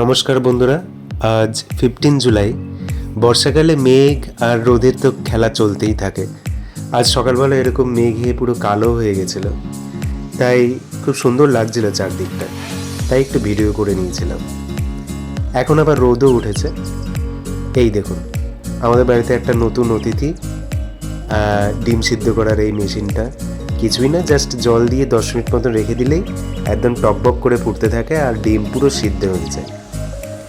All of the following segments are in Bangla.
নমস্কার বন্ধুরা, আজ 15 জুলাই। বর্ষাকালে মেঘ আর রোদের তো খেলা চলতেই থাকে। আজ সকালবেলা এরকম মেঘে পুরো কালো হয়ে গেছিল, তাই খুব সুন্দর লাগছিল চারদিকটা, তাই একটু ভিডিও করে নিয়েছিলাম। এখন আবার রোদও উঠেছে। এই দেখুন, আমাদের বাড়িতে একটা নতুন অতিথি, ডিম সিদ্ধ করার এই মেশিনটা। কিছুই না, জাস্ট জল দিয়ে 10 মিনিট মতো রেখে দিলেই একদম টকবক করে ফুটতে থাকে আর ডিম পুরো সিদ্ধ হয়ে যায়।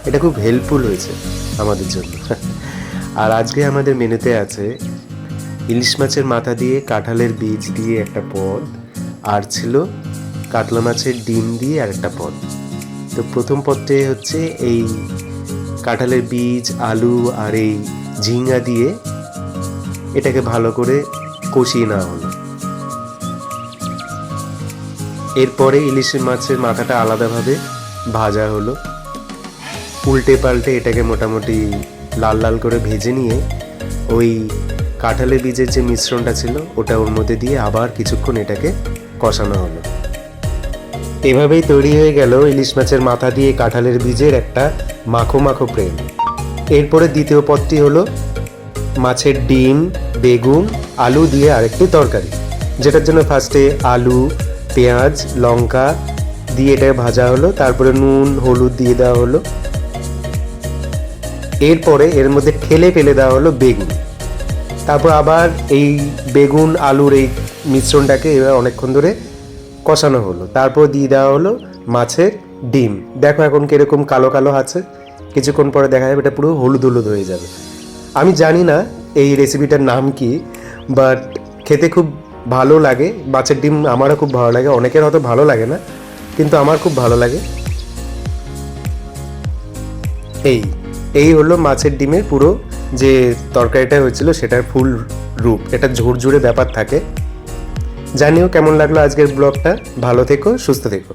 এটা খুব হেল্পফুল হয়েছে আমাদের জন্য। আর আজকে আমাদের মেনুতে আছে ইলিশ মাছের মাথা দিয়ে কাঁঠালের বীজ দিয়ে একটা পদ, আর ছিল কাতলা মাছের ডিম দিয়ে আর একটা পদ। তো প্রথম পদটি হচ্ছে এই কাঁঠালের বীজ, আলু আর এই ঝিঙ্গা দিয়ে এটাকে ভালো করে কষিয়ে নেওয়া হলো। এরপরে ইলিশ মাছের মাথাটা আলাদাভাবে ভাজা হলো। উল্টে পাল্টে এটাকে মোটামুটি লাল লাল করে ভেজে নিয়ে ওই কাঁঠালের বীজের যে মিশ্রণটা ছিল ওটা ওর মধ্যে দিয়ে আবার কিছুক্ষণ এটাকে কষানো হলো। এভাবেই তৈরি হয়ে গেল ইলিশ মাছের মাথা দিয়ে কাঁঠালের বীজের একটা মাখো মাখো প্রেম। এরপরে দ্বিতীয় পদটি হলো মাছের ডিম, বেগুন, আলু দিয়ে আরেকটি তরকারি, যেটার জন্য ফার্স্টে আলু, পেঁয়াজ, লঙ্কা দিয়ে এটাকে ভাজা হলো। তারপরে নুন, হলুদ দিয়ে দেওয়া হলো। এরপরে এর মধ্যে ঠেলে ফেলে দেওয়া হলো বেগুন। তারপর আবার এই বেগুন আলুর এই মিশ্রণটাকে এবার অনেকক্ষণ ধরে কষানো হলো। তারপর দিয়ে দেওয়া হলো মাছের ডিম। দেখো এখন কিরকম কালো কালো আছে, কিছুক্ষণ পরে দেখা যাবে এটা পুরো হলুদ হলুদ হয়ে যাবে। আমি জানি না এই রেসিপিটার নাম কি, বাট খেতে খুব ভালো লাগে। মাছের ডিম আমারও খুব ভালো লাগে, অনেকের হয়তো ভালো লাগে না, কিন্তু আমার খুব ভালো লাগে। এই হলো মাছের ডিমের পুরো যে তরকারিটা হয়েছিল সেটার ফুল রূপ। এটা ঝুরঝুরে ব্যাপার থাকে। জানিও কেমন লাগলো আজকের ব্লগটা। ভালো থেকো, সুস্থ থেকো।